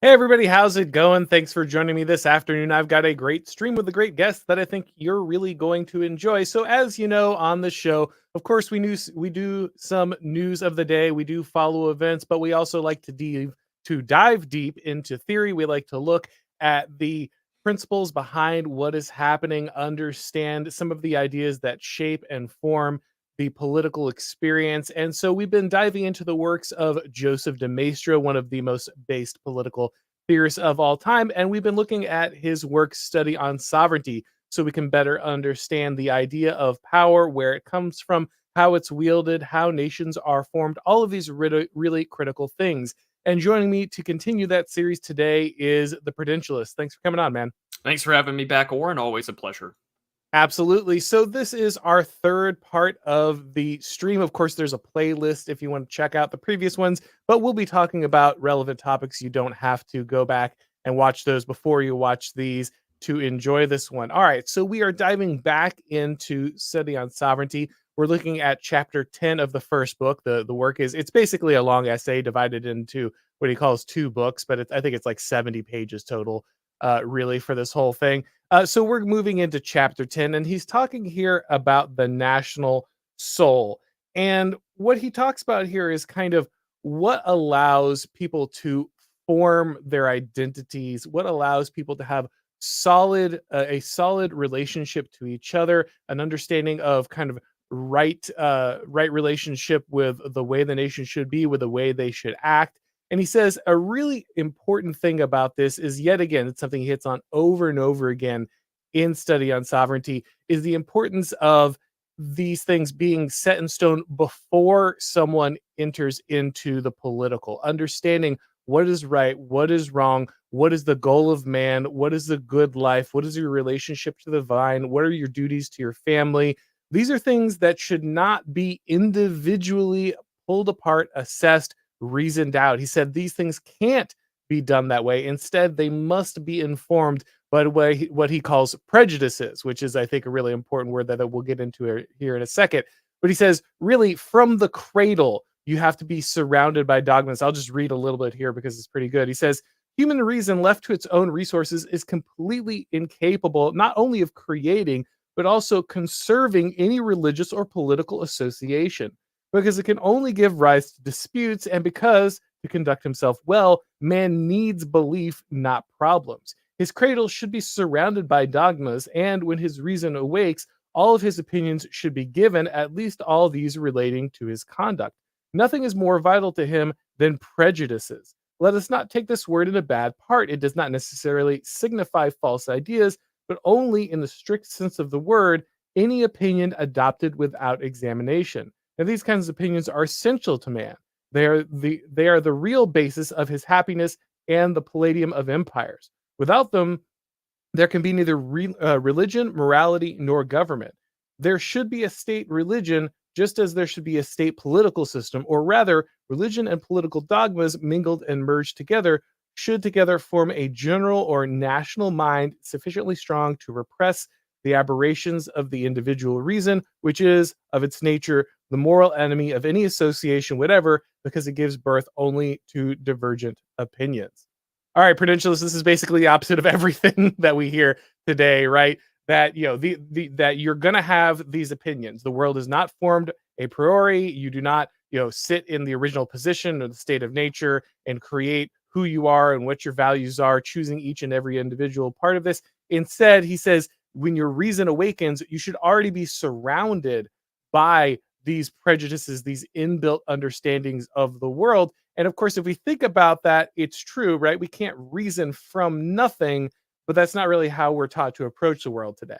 Hey everybody, how's it going? Thanks for joining me this afternoon. I've got a great stream with a great guest that I think you're really going to enjoy. So, as you know, on the show, of course, we do some news of the day. We do follow events, but we also like to dive deep into theory. We like to look at the principles behind what is happening, understand some of the ideas that shape and form the political experience. And so we've been diving into the works of Joseph de Maistre, one of the most based political theorists of all time. And we've been looking at his work study on sovereignty so we can better understand the idea of power, where it comes from, how it's wielded, how nations are formed, all of these really critical things. And joining me to continue that series today is the Prudentialist. Thanks for coming on, man. Thanks for having me back, Auron. Always a pleasure. Absolutely. So this is our third part of the stream. Of course, there's a playlist if you want to check out the previous ones, but we'll be talking about relevant topics. You don't have to go back and watch those before you watch these to enjoy this one. All right, so we are diving back into study on sovereignty. We're looking at chapter 10 of the first book. The work is it's basically a long essay divided into what he calls two books, but I think it's like 70 pages total, really, for this whole thing. So we're moving into chapter 10, and he's talking here about the national soul. And what he talks about here is kind of what allows people to form their identities, what allows people to have a solid relationship to each other, an understanding of kind of right relationship with the way the nation should be, with the way they should act. And he says a really important thing about this is, yet again, it's something he hits on over and over again in study on sovereignty, is the importance of these things being set in stone before someone enters into the political, understanding what is right, what is wrong, what is the goal of man, what is the good life, what is your relationship to the divine, what are your duties to your family. These are things that should not be individually pulled apart, assessed, reasoned out. He said these things can't be done that way. Instead, they must be informed by what he calls prejudices, which is, I think, a really important word that we'll get into here in a second. But he says, really, from the cradle, you have to be surrounded by dogmas. I'll just read a little bit here because it's pretty good. He says, human reason left to its own resources is completely incapable not only of creating, but also conserving any religious or political association, because it can only give rise to disputes, and because to conduct himself well, man needs belief, not problems. His cradle should be surrounded by dogmas, and when his reason awakes, all of his opinions should be given, at least all these relating to his conduct. Nothing is more vital to him than prejudices. Let us not take this word in a bad part. It does not necessarily signify false ideas, but only in the strict sense of the word, any opinion adopted without examination. Now, these kinds of opinions are essential to man. They are the real basis of his happiness and the palladium of empires. Without them, there can be neither religion, morality, nor government. There should be a state religion, just as there should be a state political system, or rather, religion and political dogmas mingled and merged together should together form a general or national mind sufficiently strong to repress the aberrations of the individual reason, which is, of its nature, the moral enemy of any association whatever, because it gives birth only to divergent opinions. All right, Prudentialist, this is basically the opposite of everything that we hear today, right? That that you're gonna have these opinions. The world is not formed a priori. You do not, sit in the original position or the state of nature and create who you are and what your values are, choosing each and every individual part of this. Instead, he says, when your reason awakens, you should already be surrounded by these prejudices, these inbuilt understandings of the world. And of course, if we think about that, it's true, right? We can't reason from nothing, but that's not really how we're taught to approach the world today.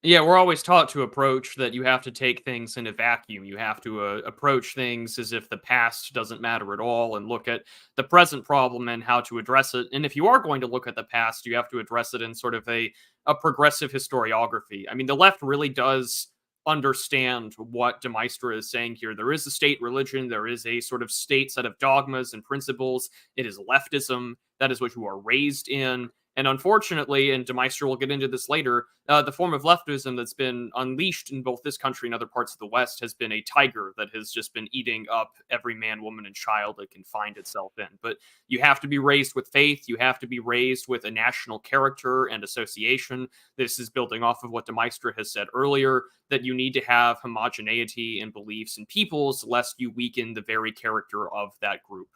Yeah, we're always taught to approach that you have to take things in a vacuum. You have to approach things as if the past doesn't matter at all and look at the present problem and how to address it. And if you are going to look at the past, you have to address it in sort of a progressive historiography. I mean, the left really does understand what de Maistre is saying here. There is a state religion, there is a sort of state set of dogmas and principles. It is leftism. That is what you are raised in. And unfortunately, and de Maistre will get into this later, the form of leftism that's been unleashed in both this country and other parts of the West has been a tiger that has just been eating up every man, woman, and child it can find itself in. But you have to be raised with faith. You have to be raised with a national character and association. This is building off of what de Maistre has said earlier, that you need to have homogeneity in beliefs and peoples, lest you weaken the very character of that group.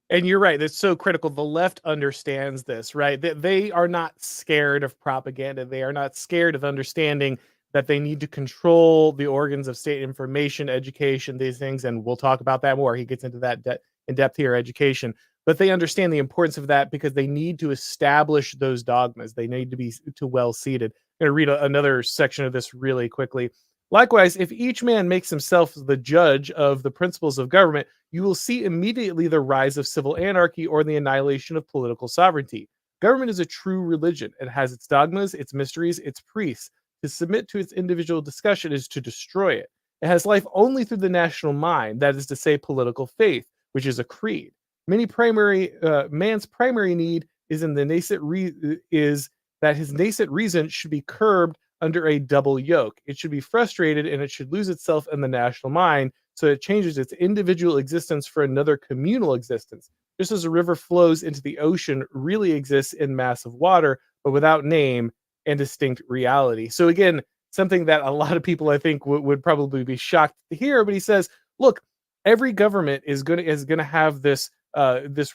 And you're right, that's so critical. The left understands this, right? They are not scared of propaganda. They are not scared of understanding that they need to control the organs of state information, education, these things, and we'll talk about that more. He gets into that in depth here, education. But they understand the importance of that because they need to establish those dogmas. They need to be too well seated. I'm going to read another section of this really quickly. Likewise, if each man makes himself the judge of the principles of government, you will see immediately the rise of civil anarchy or the annihilation of political sovereignty. Government is a true religion. It has its dogmas, its mysteries, its priests. To submit to its individual discussion is to destroy it. It has life only through the national mind, that is to say, political faith, which is a creed. Man's primary need is in the is that his nascent reason should be curbed under a double yoke. It should be frustrated and it should lose itself in the national mind so it changes its individual existence for another communal existence. Just as a river flows into the ocean, really exists in mass of water, but without name and distinct reality. So again, something that a lot of people I think would probably be shocked to hear, but he says, look, every government is going to have this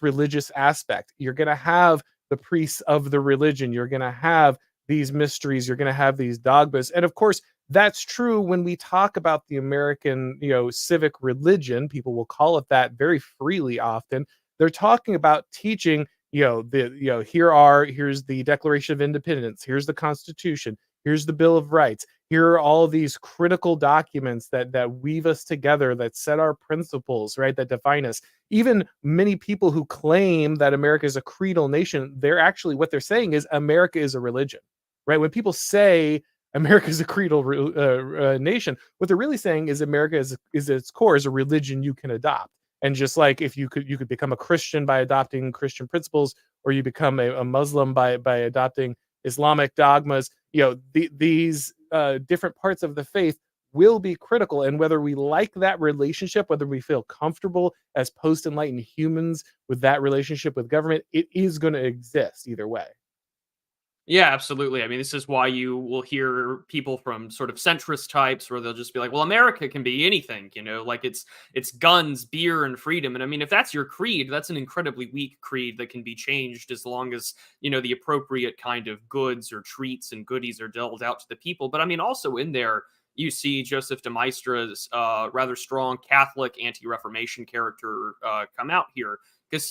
religious aspect. You're going to have the priests of the religion. You're going to have these mysteries. You're going to have these dogmas, and of course, that's true when we talk about the American, civic religion. People will call it that very freely. Often, they're talking about teaching. Here's the Declaration of Independence. Here's the Constitution. Here's the Bill of Rights. Here are all these critical documents that weave us together, that set our principles, right, that define us. Even many people who claim that America is a creedal nation, what they're saying is America is a religion, right? When people say America is a creedal nation, what they're really saying is America is at its core is a religion you can adopt. And just like if you could become a Christian by adopting Christian principles, or you become a Muslim by adopting Islamic dogmas, these different parts of the faith will be critical. And whether we like that relationship, whether we feel comfortable as post-enlightened humans with that relationship with government, it is going to exist either way. Yeah, absolutely. I mean, this is why you will hear people from sort of centrist types where they'll just be like, "Well, America can be anything, like it's guns, beer, and freedom." And I mean, if that's your creed, that's an incredibly weak creed that can be changed as long as, the appropriate kind of goods or treats and goodies are dealt out to the people. But I mean, also in there, you see Joseph de Maistre's rather strong Catholic anti-Reformation character come out here, because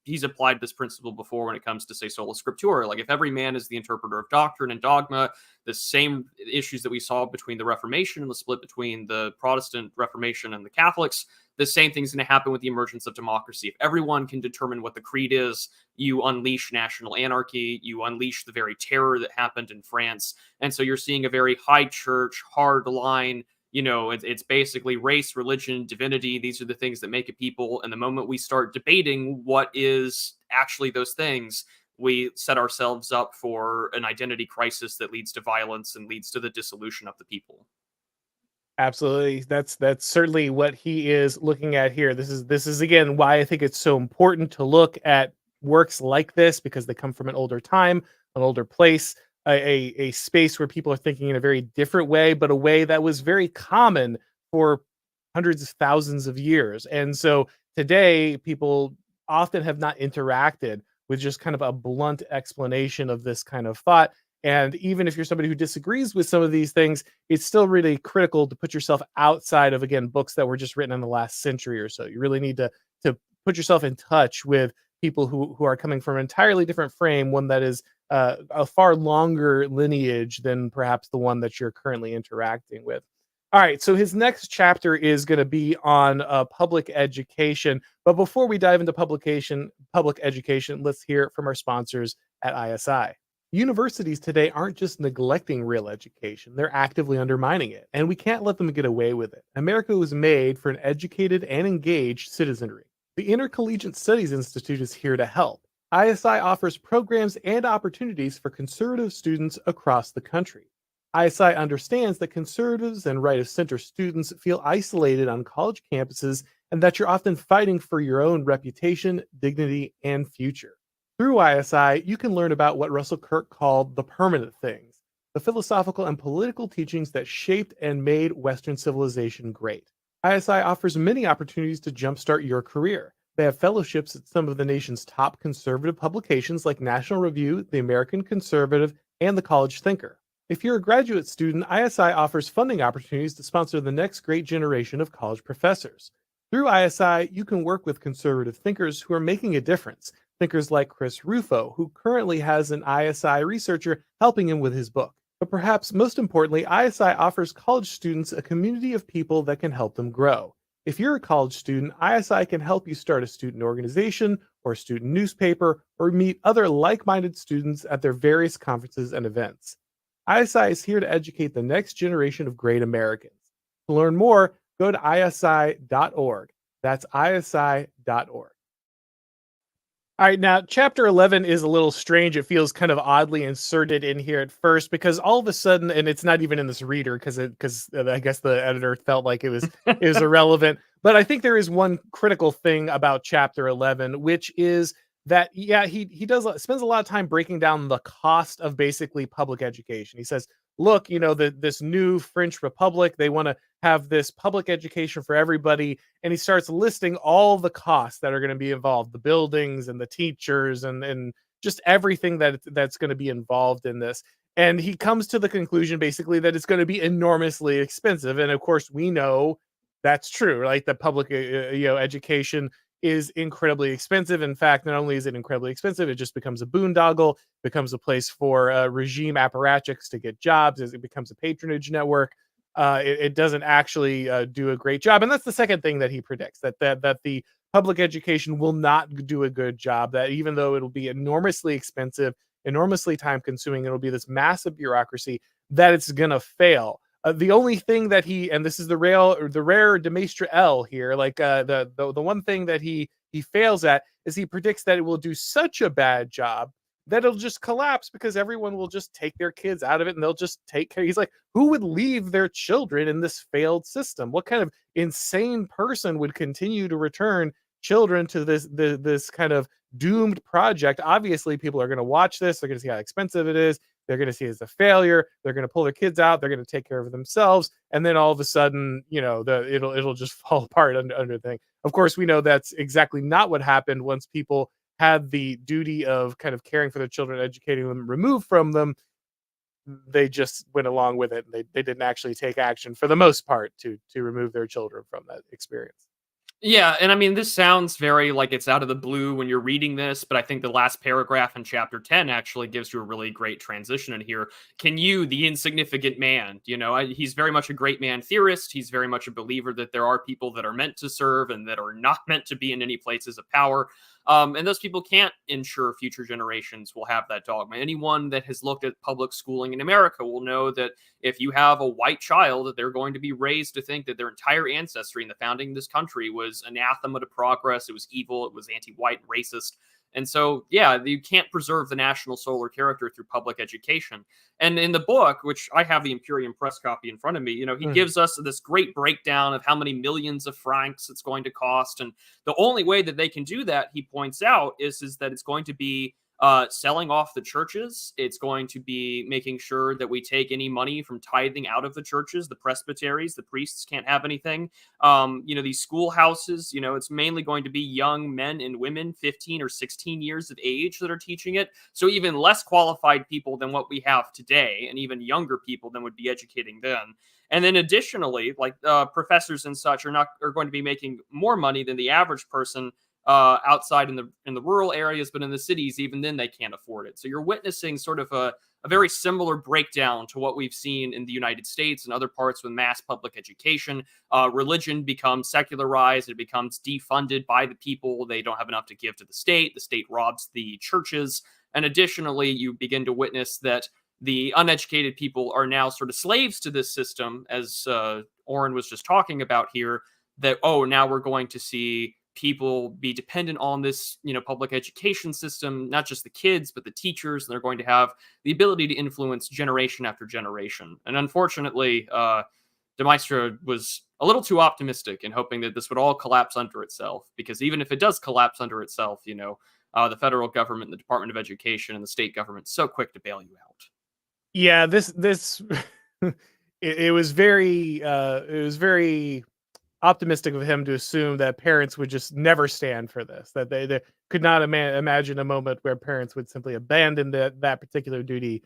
he's applied this principle before when it comes to, say, sola scriptura. Like, if every man is the interpreter of doctrine and dogma, the same issues that we saw between the Reformation and the split between the Protestant Reformation and the Catholics, the same thing's going to happen with the emergence of democracy. If everyone can determine what the creed is, you unleash national anarchy, you unleash the very terror that happened in France. And so you're seeing a very high church, hard line, it's basically race, religion, divinity. These are the things that make a people. And the moment we start debating what is actually those things, we set ourselves up for an identity crisis that leads to violence and leads to the dissolution of the people. Absolutely. That's certainly what he is looking at here. This is again why I think it's so important to look at works like this, because they come from an older time, an older place, a space where people are thinking in a very different way, but a way that was very common for hundreds of thousands of years. And so today people often have not interacted with just kind of a blunt explanation of this kind of thought. And even if you're somebody who disagrees with some of these things, it's still really critical to put yourself outside of, again, books that were just written in the last century or so. You really need to put yourself in touch with people who are coming from an entirely different frame, one that is a far longer lineage than perhaps the one that you're currently interacting with. All right, so his next chapter is going to be on public education. But before we dive into public education, let's hear from our sponsors at ISI. Universities today aren't just neglecting real education, they're actively undermining it, and we can't let them get away with it. America was made for an educated and engaged citizenry. The Intercollegiate Studies Institute is here to help. ISI offers programs and opportunities for conservative students across the country. ISI understands that conservatives and right of center students feel isolated on college campuses and that you're often fighting for your own reputation, dignity, and future. Through ISI, you can learn about what Russell Kirk called the permanent things, the philosophical and political teachings that shaped and made Western civilization great. ISI offers many opportunities to jumpstart your career. They have fellowships at some of the nation's top conservative publications like National Review, The American Conservative, and The College Thinker. If you're a graduate student, ISI offers funding opportunities to sponsor the next great generation of college professors. Through ISI, you can work with conservative thinkers who are making a difference. Thinkers like Chris Rufo, who currently has an ISI researcher helping him with his book. But perhaps most importantly, ISI offers college students a community of people that can help them grow. If you're a college student, ISI can help you start a student organization or a student newspaper or meet other like minded students at their various conferences and events. ISI is here to educate the next generation of great Americans. To learn more, go to isi.org. That's isi.org. All right, now chapter 11 is a little strange. It feels kind of oddly inserted in here at first because all of a sudden, and it's not even in this reader because I guess the editor felt like it was irrelevant. But I think there is one critical thing about chapter 11, which is that he spends a lot of time breaking down the cost of basically public education. He says, look, this new French Republic, they want to have this public education for everybody, and he starts listing all the costs that are going to be involved, the buildings and the teachers and just everything that's going to be involved in this. And he comes to the conclusion basically that it's going to be enormously expensive. And of course, we know that's true, right? The public education is incredibly expensive. In fact, not only is it incredibly expensive, it just becomes a boondoggle, becomes a place for regime apparatchiks to get jobs, as it becomes a patronage network. It doesn't actually do a great job, and that's the second thing that he predicts, that the public education will not do a good job. That even though it'll be enormously expensive, enormously time consuming, it'll be this massive bureaucracy, that it's gonna fail. The only thing that and this is the rare de Maistre L here, like the one thing that he fails at is he predicts that it will do such a bad job that it'll just collapse because everyone will just take their kids out of it and they'll just take care. He's like, who would leave their children in this failed system? What kind of insane person would continue to return children to this kind of doomed project? Obviously, people are going to watch this. They're going to see how expensive it is. They're going to see it as a failure. They're going to pull their kids out. They're going to take care of themselves, and then all of a sudden, it'll just fall apart under the thing. Of course, we know that's exactly not what happened once people had the duty of kind of caring for their children, educating them, removed from them. They just went along with it. They didn't actually take action for the most part to remove their children from that experience. Yeah, and I mean, this sounds very like it's out of the blue when you're reading this, but I think the last paragraph in chapter 10 actually gives you a really great transition in here. Can you, the insignificant man, he's very much a great man theorist. He's very much a believer that there are people that are meant to serve and that are not meant to be in any places of power. And those people can't ensure future generations will have that dogma. Anyone that has looked at public schooling in America will know that if you have a white child, that they're going to be raised to think that their entire ancestry in the founding of this country was anathema to progress. It was evil. It was anti-white and racist. And so, yeah, you can't preserve the national soul or character through public education. And in the book, which I have the Imperium Press copy in front of me, he gives us this great breakdown of how many millions of francs it's going to cost. And the only way that they can do that, he points out, is that it's going to be selling off the churches. It's going to be making sure that we take any money from tithing out of the churches. The presbyteries, the priests can't have anything. These schoolhouses, it's mainly going to be young men and women, 15 or 16 years of age, that are teaching it. So even less qualified people than what we have today, and even younger people than would be educating then. And then additionally, like professors and such are going to be making more money than the average person outside in the rural areas, but in the cities, even then they can't afford it. So you're witnessing sort of a very similar breakdown to what we've seen in the United States and other parts with mass public education. Religion becomes secularized. It becomes defunded by the people. They don't have enough to give to the state. The state robs the churches. And additionally, you begin to witness that the uneducated people are now sort of slaves to this system, as Auron was just talking about here, that, now we're going to see people be dependent on this, public education system, not just the kids, but the teachers, and they're going to have the ability to influence generation after generation. And unfortunately, de Maistre was a little too optimistic in hoping that this would all collapse under itself, because even if it does collapse under itself, the federal government, the Department of Education, and the state government so quick to bail you out. Yeah, this it was very optimistic of him to assume that parents would just never stand for this, that they could not imagine a moment where parents would simply abandon that particular duty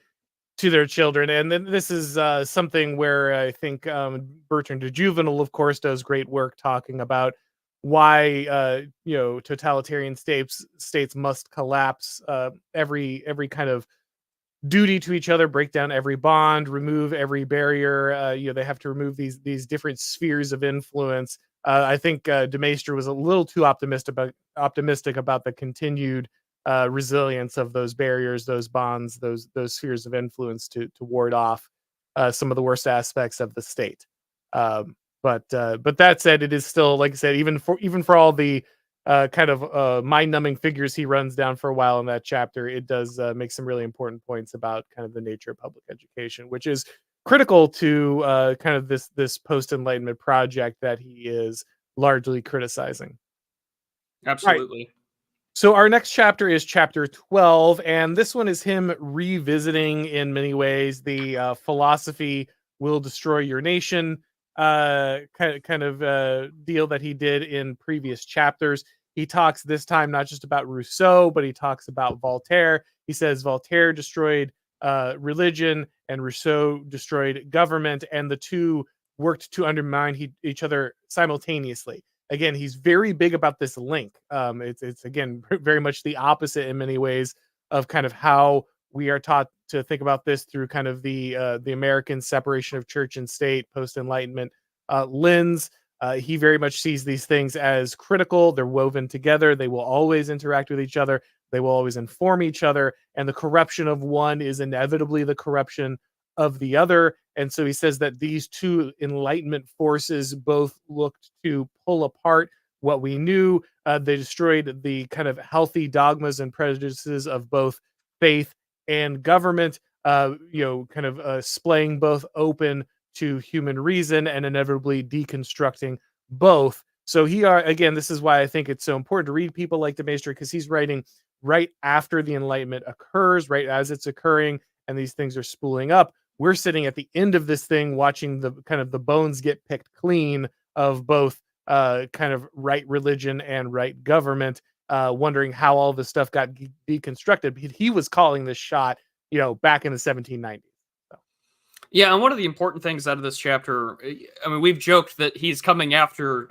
to their children. And then this is something where I think Bertrand de Juvenal, of course, does great work talking about why totalitarian states must collapse every kind of duty to each other, break down every bond, remove every barrier. They have to remove these different spheres of influence. I think de Maistre was a little too optimistic about the continued resilience of those barriers, those bonds, those spheres of influence to ward off some of the worst aspects of the state. But that said, it is still, like I said, even for all the kind of mind-numbing figures he runs down for a while in that chapter, it does make some really important points about kind of the nature of public education, which is critical to kind of this post-enlightenment project that he is largely criticizing. All right. Absolutely. So our next chapter is chapter 12, and this one is him revisiting in many ways the philosophy will destroy your nation kind of deal that he did in previous chapters. He talks this time not just about Rousseau, but he talks about Voltaire. He says Voltaire destroyed religion and Rousseau destroyed government, and the two worked to undermine each other simultaneously. Again, he's very big about this link. It's again very much the opposite in many ways of kind of how we are taught to think about this through kind of the American separation of church and state post Enlightenment lens. He very much sees these things as critical. They're woven together. They will always interact with each other. They will always inform each other. And the corruption of one is inevitably the corruption of the other. And so he says that these two Enlightenment forces both looked to pull apart what we knew. They destroyed the kind of healthy dogmas and prejudices of both faith and government, kind of splaying both open to human reason and inevitably deconstructing both. So again, this is why I think it's so important to read people like de Maistre, because he's writing right after the Enlightenment occurs, right as it's occurring, and these things are spooling up. We're sitting at the end of this thing, watching the kind of the bones get picked clean of both kind of right religion and right government, wondering how all this stuff got deconstructed. He was calling this shot, back in the 1790s. So. Yeah, and one of the important things out of this chapter, I mean, we've joked that he's coming after,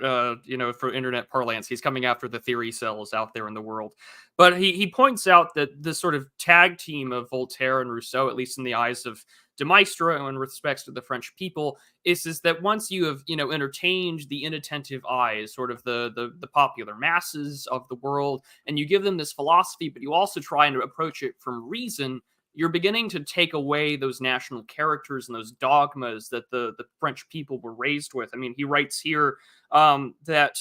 for internet parlance, he's coming after the theory cells out there in the world. But he points out that this sort of tag team of Voltaire and Rousseau, at least in the eyes of de Maistre and in respects to the French people, is that once you have, entertained the inattentive eyes, sort of the popular masses of the world, and you give them this philosophy, but you also try and approach it from reason, you're beginning to take away those national characters and those dogmas that the French people were raised with. I mean, he writes here that,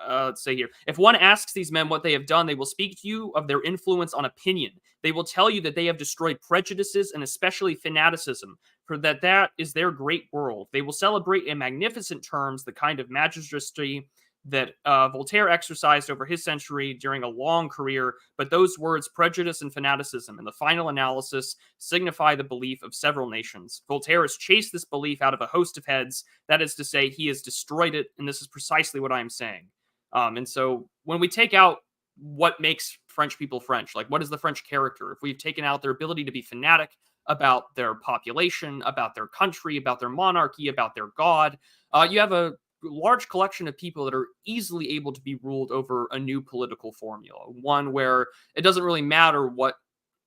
let's say here, if one asks these men what they have done, they will speak to you of their influence on opinion. They will tell you that they have destroyed prejudices and especially fanaticism, for that is their great world. They will celebrate in magnificent terms the kind of magistracy that Voltaire exercised over his century during a long career, but those words, prejudice and fanaticism, in the final analysis, signify the belief of several nations. Voltaire has chased this belief out of a host of heads. That is to say, he has destroyed it, and this is precisely what I am saying. And so when we take out what makes French people French, like what is the French character, if we've taken out their ability to be fanatic about their population, about their country, about their monarchy, about their god, you have a large collection of people that are easily able to be ruled over a new political formula, one where it doesn't really matter what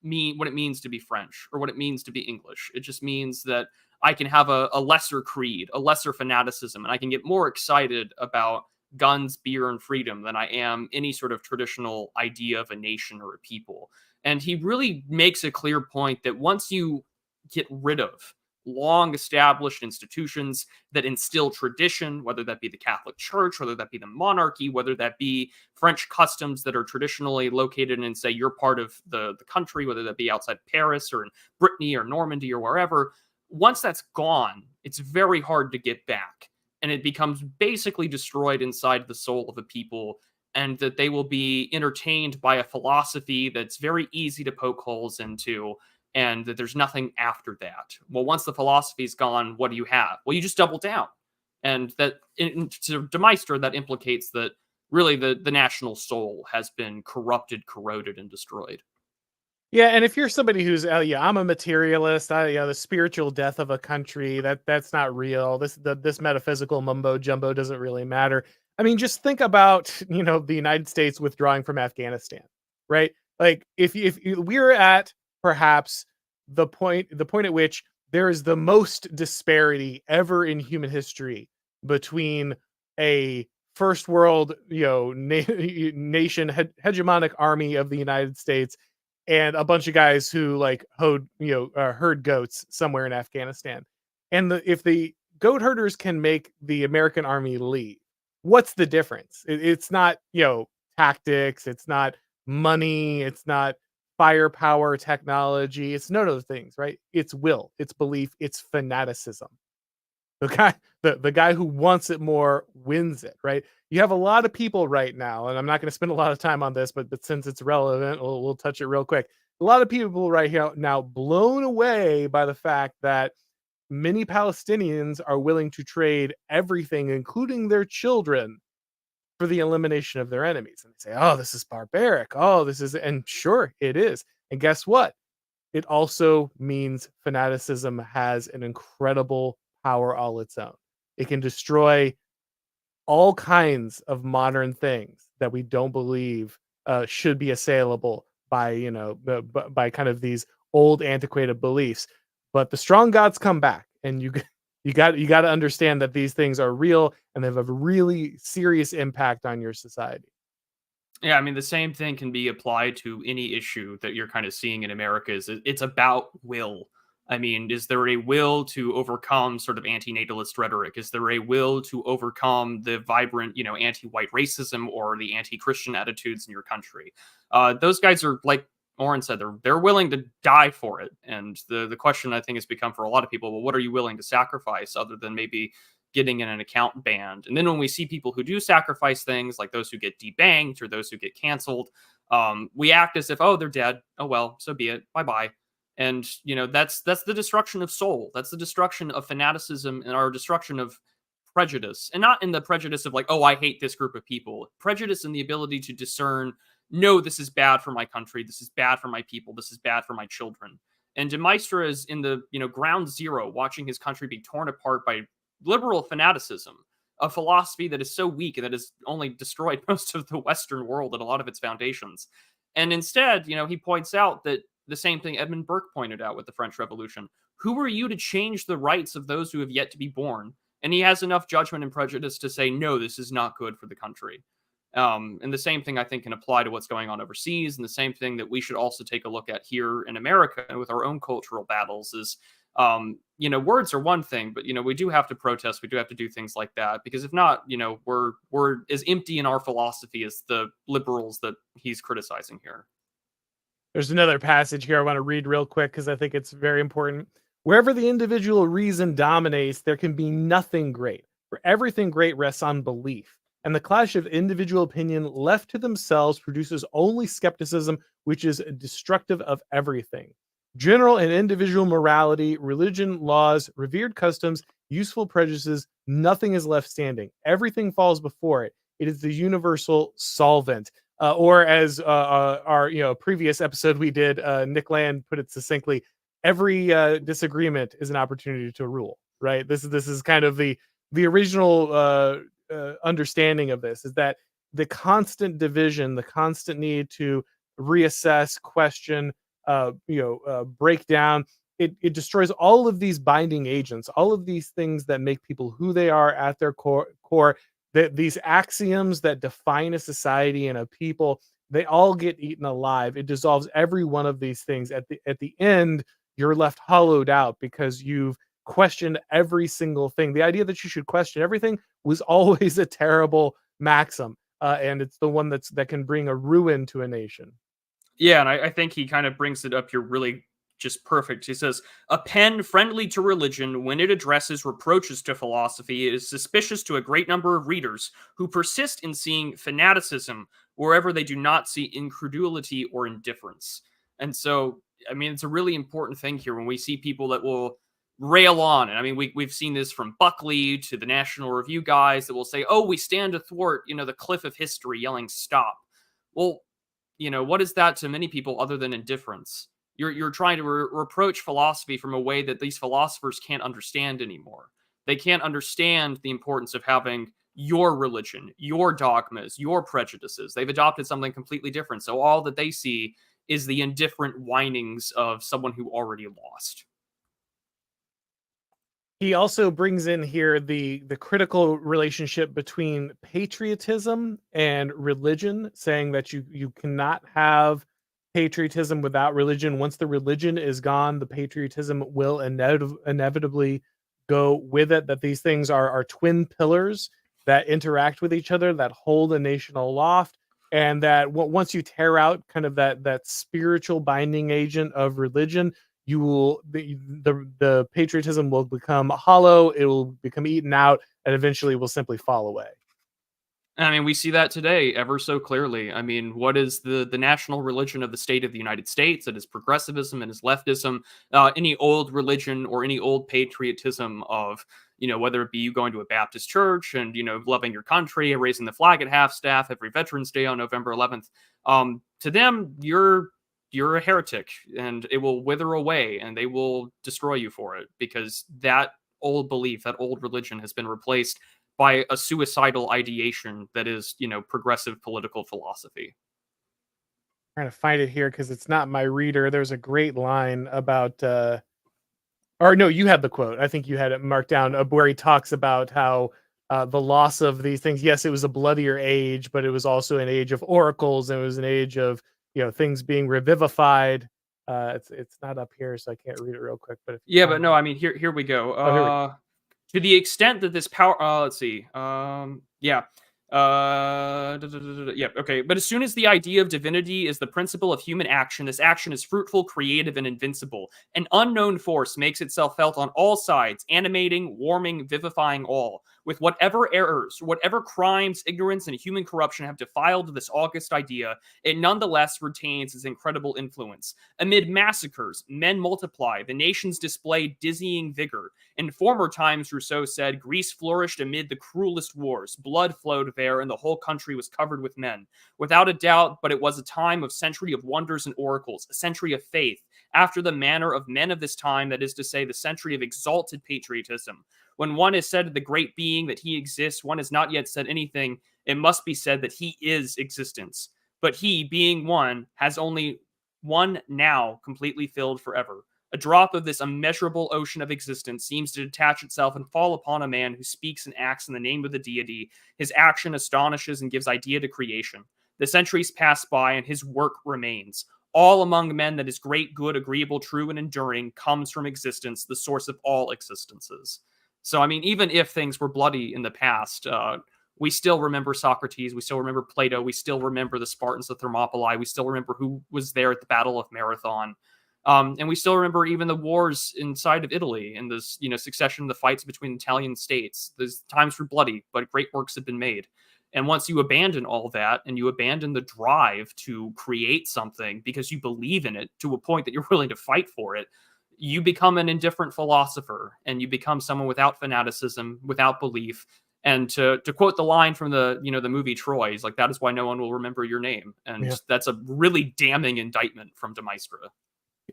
it means to be French or what it means to be English. It just means that I can have a lesser creed, a lesser fanaticism, and I can get more excited about guns, beer, and freedom than I am any sort of traditional idea of a nation or a people. And he really makes a clear point that once you get rid of long established institutions that instill tradition, whether that be the Catholic Church, whether that be the monarchy, whether that be French customs that are traditionally located in, say, your part of the country, whether that be outside Paris or in Brittany or Normandy or wherever. Once that's gone, it's very hard to get back. And it becomes basically destroyed inside the soul of a people, and that they will be entertained by a philosophy that's very easy to poke holes into, and that there's nothing after that. Well, once the philosophy's gone, what do you have? Well, you just double down. And that, to de Maistre, that implicates that really the national soul has been corrupted, corroded, and destroyed. Yeah, and if you're somebody who's, yeah, I'm a materialist, the spiritual death of a country, that's not real. This metaphysical mumbo jumbo doesn't really matter. I mean, just think about, the United States withdrawing from Afghanistan, right? Like if we're at perhaps the point at which there is the most disparity ever in human history between a first world, nation hegemonic army of the United States and a bunch of guys who like herd goats somewhere in Afghanistan. And if the goat herders can make the American army leave, what's the difference? It's not, tactics, it's not money, it's not firepower, technology, it's none of those things, right? It's will, it's belief, it's fanaticism. The guy who wants it more wins it, right? You have a lot of people right now, and I'm not going to spend a lot of time on this, but since it's relevant, we'll touch it real quick. A lot of people right here now blown away by the fact that many Palestinians are willing to trade everything, including their children, for the elimination of their enemies. And they say, "Oh, this is barbaric. Oh, this is," and sure, it is. And guess what? It also means fanaticism has an incredible power all its own. It can destroy all kinds of modern things that we don't believe should be assailable by by kind of these old antiquated beliefs. But the strong gods come back, and you got to understand that these things are real and they have a really serious impact on your society. Yeah, I mean, the same thing can be applied to any issue that you're kind of seeing in America. It's about will. I mean, is there a will to overcome sort of anti-natalist rhetoric? Is there a will to overcome the vibrant, anti-white racism or the anti-Christian attitudes in your country? Those guys are, like Auron said, they're willing to die for it. And the question I think has become for a lot of people, well, what are you willing to sacrifice other than maybe getting in an account banned? And then when we see people who do sacrifice things, like those who get debanked or those who get canceled, we act as if, oh, they're dead. Oh well, so be it. Bye bye. And that's the destruction of soul. That's the destruction of fanaticism and our destruction of prejudice, and not in the prejudice of like, oh, I hate this group of people. Prejudice in the ability to discern, no, this is bad for my country. This is bad for my people. This is bad for my children. And de Maistre is in the ground zero, watching his country be torn apart by liberal fanaticism, a philosophy that is so weak and that has only destroyed most of the Western world and a lot of its foundations. And instead, he points out that the same thing Edmund Burke pointed out with the French Revolution. Who are you to change the rights of those who have yet to be born? And he has enough judgment and prejudice to say, no, this is not good for the country. And the same thing I think can apply to what's going on overseas, and the same thing that we should also take a look at here in America with our own cultural battles is, words are one thing, but we do have to protest. We do have to do things like that, because if not, we're as empty in our philosophy as the liberals that he's criticizing here. There's another passage here I want to read real quick because I think it's very important. Wherever the individual reason dominates, there can be nothing great, for everything great rests on belief. And the clash of individual opinion left to themselves produces only skepticism, which is destructive of everything. General and individual morality, religion, laws, revered customs, useful prejudices, nothing is left standing. Everything falls before it. It is the universal solvent. Or as our previous episode we did, Nick Land put it succinctly: every disagreement is an opportunity to rule. Right. This is kind of the original understanding of this, is that the constant division, the constant need to reassess, question, break down, it destroys all of these binding agents, all of these things that make people who they are at their core. That these axioms that define a society and a people, they all get eaten alive. It dissolves every one of these things. At the end, you're left hollowed out because you've question every single thing. The idea that you should question everything was always a terrible maxim, and it's the one that can bring a ruin to a nation. Yeah, and I think he kind of brings it up here really just perfect. He says, "A pen friendly to religion, when it addresses reproaches to philosophy, is suspicious to a great number of readers who persist in seeing fanaticism wherever they do not see incredulity or indifference." And so, I mean, it's a really important thing here when we see people that will rail on. And I mean, we've seen this from Buckley to the National Review guys that will say, "Oh, we stand athwart, the cliff of history," yelling, "Stop." Well, what is that to many people other than indifference? You're trying to reproach philosophy from a way that these philosophers can't understand anymore. They can't understand the importance of having your religion, your dogmas, your prejudices. They've adopted something completely different. So all that they see is the indifferent whinings of someone who already lost. He also brings in here the critical relationship between patriotism and religion, saying that you cannot have patriotism without religion. Once the religion is gone, the patriotism will inevitably go with it. That these things are twin pillars that interact with each other, that hold a nation aloft, and that once you tear out kind of that spiritual binding agent of religion, you will the patriotism will become hollow, it will become eaten out, and eventually will simply fall away. I mean, we see that today ever so clearly. I mean, what is the national religion of the state of the United States? It is progressivism and is leftism. Any old religion or any old patriotism of, whether it be you going to a Baptist church and, loving your country, raising the flag at half staff every Veterans Day on November 11th. To them, you're a heretic, and it will wither away, and they will destroy you for it, because that old belief, that old religion has been replaced by a suicidal ideation that is, progressive political philosophy. Trying to find it here because it's not my reader. There's a great line about or no, you had the quote. I think you had it marked down, where he talks about how the loss of these things. Yes, it was a bloodier age, but it was also an age of oracles, and it was an age of things being revivified. It's not up here, so I can't read it real quick. But if you Yeah, but find no, it, I mean, here we go. oh, here we go. To the extent that this power, let's see, yeah, yeah, okay. But as soon as the idea of divinity is the principle of human action, this action is fruitful, creative, and invincible. An unknown force makes itself felt on all sides, animating, warming, vivifying all. With whatever errors, whatever crimes, ignorance, and human corruption have defiled this august idea, it nonetheless retains its incredible influence. Amid massacres, men multiply, the nations display dizzying vigor. In former times, Rousseau said, Greece flourished amid the cruelest wars. Blood flowed there, and the whole country was covered with men. Without a doubt, but it was a time of century of wonders and oracles, a century of faith, after the manner of men of this time, that is to say, the century of exalted patriotism. When one has said of the great being that he exists, one has not yet said anything. It must be said that he is existence. But he, being one, has only one now completely filled forever. A drop of this immeasurable ocean of existence seems to detach itself and fall upon a man who speaks and acts in the name of the deity. His action astonishes and gives idea to creation. The centuries pass by, and his work remains. All among men that is great, good, agreeable, true, and enduring comes from existence, the source of all existences. So, I mean, even if things were bloody in the past, we still remember Socrates, we still remember Plato, we still remember the Spartans of Thermopylae, we still remember who was there at the Battle of Marathon. And we still remember even the wars inside of Italy and this, succession of the fights between Italian states. Those times were bloody, but great works have been made. And once you abandon all that and you abandon the drive to create something because you believe in it to a point that you're willing to fight for it, you become an indifferent philosopher, and you become someone without fanaticism, without belief. And to quote the line from the movie Troy, he's like, "That is why no one will remember your name." And Yeah. that's a really damning indictment from de Maistre.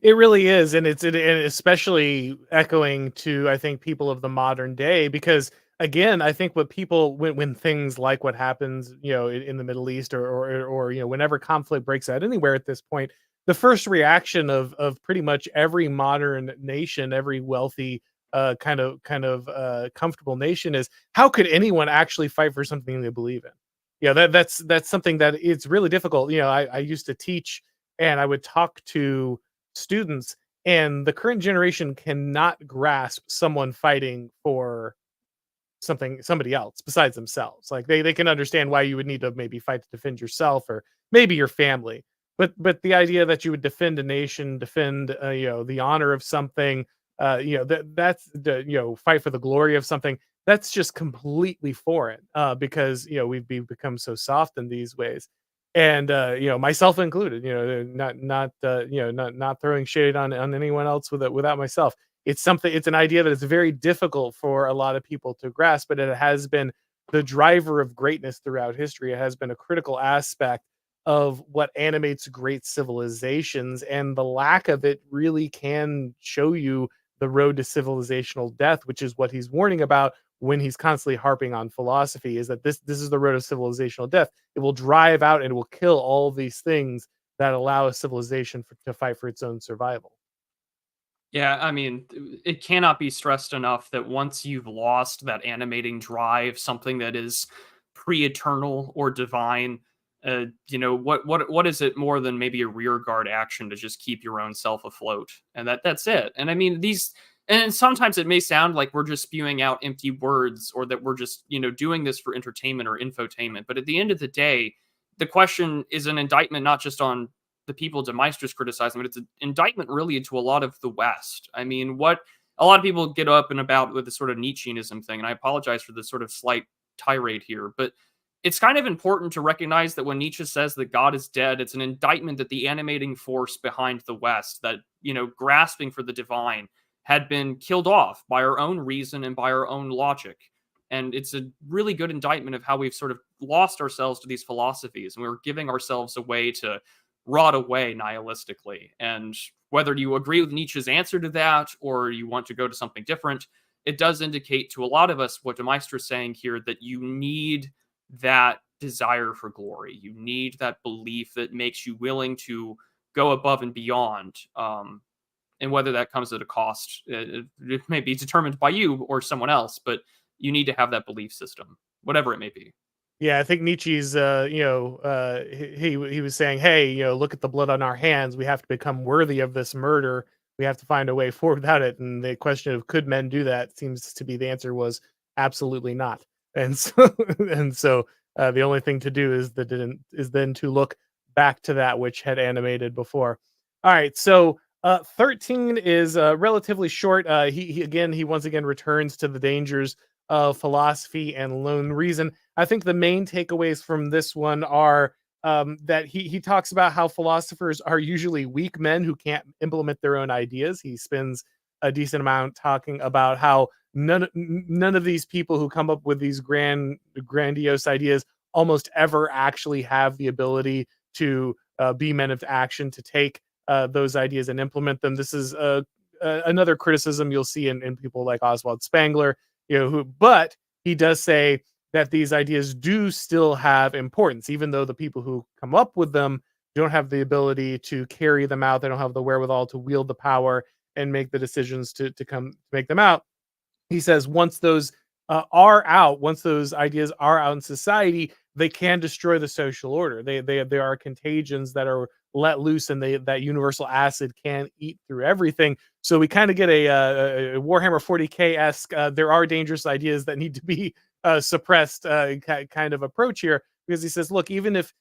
It really is, and and especially echoing to, I think, people of the modern day, because again, I think what people, when things like what happens, in the Middle East, or whenever conflict breaks out anywhere at this point, the first reaction of pretty much every modern nation, every wealthy kind of comfortable nation is, how could anyone actually fight for something they believe in? Yeah, that's something that it's really difficult. I used to teach, and I would talk to students, and the current generation cannot grasp someone fighting for somebody else besides themselves. Like they can understand why you would need to maybe fight to defend yourself or maybe your family. But the idea that you would defend a nation, defend the honor of something, that's the fight for the glory of something. That's just completely foreign because we've become so soft in these ways, and myself included. Not throwing shade on anyone else without myself. It's an idea that is very difficult for a lot of people to grasp, but it has been the driver of greatness throughout history. It has been a critical aspect of what animates great civilizations, and the lack of it really can show you the road to civilizational death, which is what he's warning about when he's constantly harping on philosophy, is that this is the road of civilizational death. It will drive out and it will kill all these things that allow a civilization to fight for its own survival. Yeah, I mean, it cannot be stressed enough that once you've lost that animating drive, something that is pre-eternal or divine, what is it more than maybe a rear guard action to just keep your own self afloat? And that's it. And I mean, and sometimes it may sound like we're just spewing out empty words or that we're just, doing this for entertainment or infotainment. But at the end of the day, the question is an indictment not just on the people de Maistre criticizing, but it's an indictment really into a lot of the West. I mean, what a lot of people get up and about with the sort of Nietzscheanism thing, and I apologize for the sort of slight tirade here, but it's kind of important to recognize that when Nietzsche says that God is dead, it's an indictment that the animating force behind the West, that, grasping for the divine, had been killed off by our own reason and by our own logic. And it's a really good indictment of how we've sort of lost ourselves to these philosophies, and we're giving ourselves a way to rot away nihilistically. And whether you agree with Nietzsche's answer to that or you want to go to something different, it does indicate to a lot of us what de Maistre is saying here, that you need that desire for glory. You need that belief that makes you willing to go above and beyond. And whether that comes at a cost, it may be determined by you or someone else, but you need to have that belief system, whatever it may be. Yeah, I think Nietzsche's, he was saying, "Hey, look at the blood on our hands. We have to become worthy of this murder. We have to find a way forward without it." And the question of could men do that seems to be the answer was absolutely not. And so, the only thing to do is then to look back to that which had animated before. All right, so 13 is relatively short. He once again returns to the dangers of philosophy and lone reason. I think the main takeaways from this one are that he talks about how philosophers are usually weak men who can't implement their own ideas. He spends a decent amount talking about how none of these people who come up with these grandiose ideas almost ever actually have the ability to be men of action, to take those ideas and implement them. This is another criticism you'll see in people like Oswald Spengler, but he does say that these ideas do still have importance, even though the people who come up with them don't have the ability to carry them out. They don't have the wherewithal to wield the power and make the decisions to make them out. He says once those once those ideas are out in society, they can destroy the social order. They are contagions that are let loose, and that universal acid can eat through everything. So we kind of get a Warhammer 40K esque. There are dangerous ideas that need to be suppressed kind of approach here, because he says, look, even if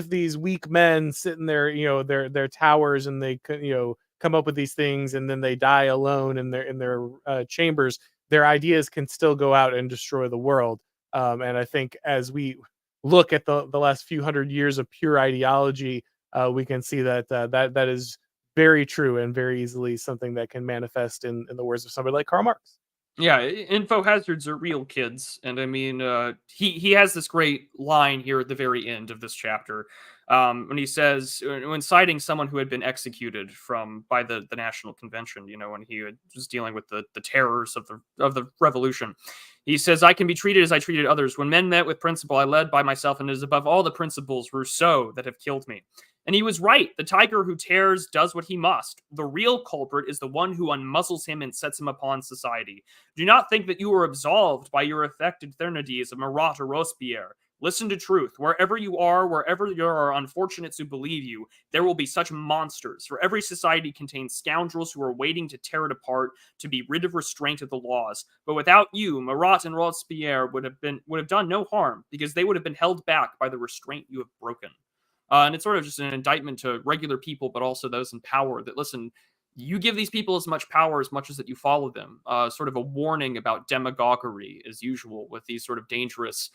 these weak men sit in their their towers and they come up with these things and then they die alone in their chambers, their ideas can still go out and destroy the world. And I think as we look at the last few hundred years of pure ideology, we can see that that is very true and very easily something that can manifest in the words of somebody like Karl Marx. Yeah, info hazards are real, kids, and I mean, he has this great line here at the very end of this chapter, when he says, when citing someone who had been executed by the National Convention, when he was dealing with the terrors of the revolution. He says, "I can be treated as I treated others. When men met with principle, I led by myself, and it is above all the principles Rousseau that have killed me." And he was right. The tiger who tears does what he must. The real culprit is the one who unmuzzles him and sets him upon society. Do not think that you are absolved by your affected Thénardiers of Marat or Robespierre. Listen to truth. Wherever you are, wherever there are unfortunates who believe you, there will be such monsters. For every society contains scoundrels who are waiting to tear it apart, to be rid of restraint of the laws. But without you, Marat and Robespierre would have done no harm, because they would have been held back by the restraint you have broken. And it's sort of just an indictment to regular people, but also those in power, that listen, you give these people as much power as that you follow them. Sort of a warning about demagoguery, as usual, with these sort of dangerous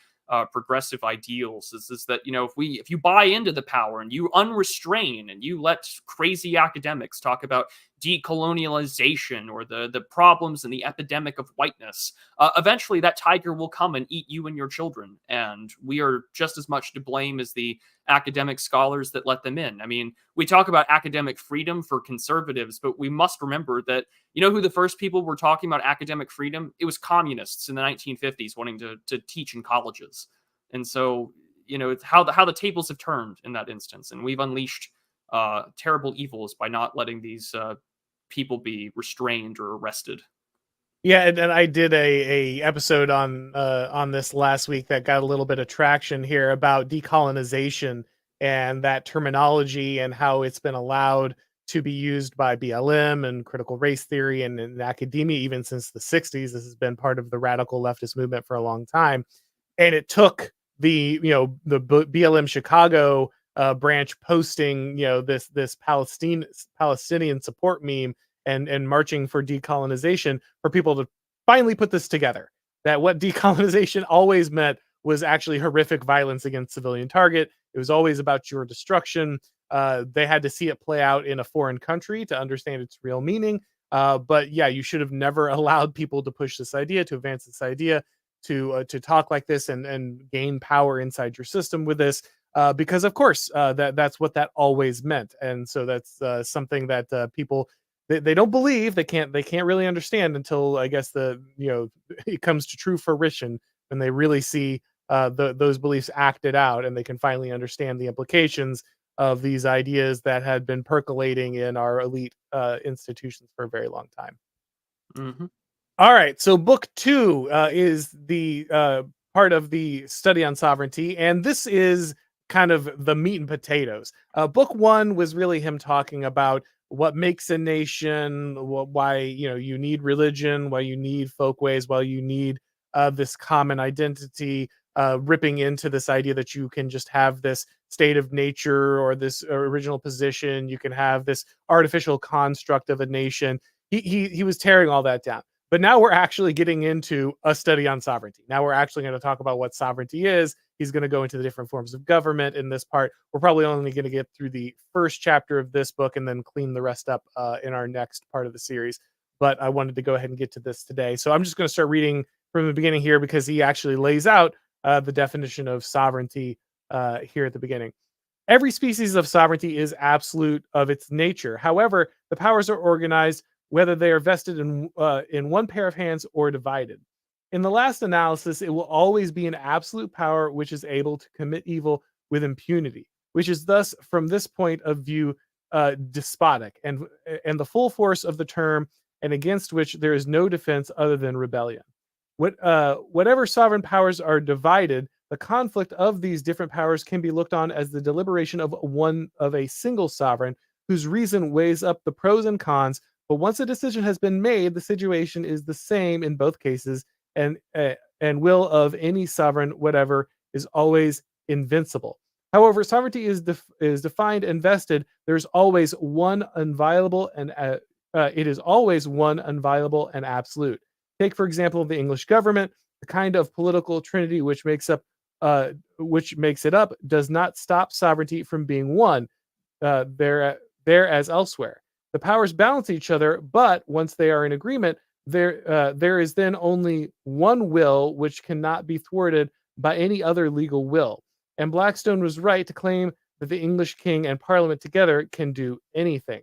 progressive ideals. Is that, if you buy into the power and you unrestrain and you let crazy academics talk about decolonialization or the problems and the epidemic of whiteness, eventually that tiger will come and eat you and your children. And we are just as much to blame as the academic scholars that let them in. I mean, we talk about academic freedom for conservatives, but we must remember that, who the first people were talking about academic freedom? It was communists in the 1950s wanting to teach in colleges. And so, it's how the tables have turned in that instance. And we've unleashed terrible evils by not letting these people be restrained or arrested. Yeah, and I did a episode on this last week that got a little bit of traction here about decolonization and that terminology and how it's been allowed to be used by BLM and critical race theory and academia even since the 60s. This has been part of the radical leftist movement for a long time. And it took the BLM Chicago branch posting this Palestinian support meme and marching for decolonization for people to finally put this together, that what decolonization always meant was actually horrific violence against civilian target. It was always about your destruction. They had to see it play out in a foreign country to understand its real meaning. But yeah, you should have never allowed people to push this idea, to advance this idea, to talk like this and gain power inside your system with this. Because of course that's what that always meant, and so that's something that people they don't believe, they can't really understand until I guess it comes to true fruition when they really see those beliefs acted out, and they can finally understand the implications of these ideas that had been percolating in our elite institutions for a very long time. Mm-hmm. All right, so book two is the part of the study on sovereignty, and this is kind of the meat and potatoes. Book one was really him talking about what makes a nation, why you need religion, why you need folkways, why you need this common identity, ripping into this idea that you can just have this state of nature or this original position, you can have this artificial construct of a nation. He was tearing all that down. But now we're actually getting into a study on sovereignty. Now we're actually going to talk about what sovereignty is. He's going to go into the different forms of government in this part. We're probably only going to get through the first chapter of this book and then clean the rest up in our next part of the series. But I wanted to go ahead and get to this today. So I'm just going to start reading from the beginning here because he actually lays out the definition of sovereignty here at the beginning. Every species of sovereignty is absolute of its nature. However, the powers are organized whether they are vested in one pair of hands or divided. In the last analysis, it will always be an absolute power which is able to commit evil with impunity, which is thus, from this point of view, despotic, and the full force of the term, and against which there is no defense other than rebellion. Whatever sovereign powers are divided, the conflict of these different powers can be looked on as the deliberation of a single sovereign whose reason weighs up the pros and cons. But once a decision has been made, the situation is the same in both cases, and will of any sovereign whatever is always invincible. However, sovereignty is defined and vested. There's always one inviolable, and it is always one inviolable and absolute. Take, for example, the English government. The kind of political trinity which makes it up does not stop sovereignty from being one there as elsewhere. The powers balance each other, but once they are in agreement, there is then only one will which cannot be thwarted by any other legal will. And Blackstone was right to claim that the English king and parliament together can do anything.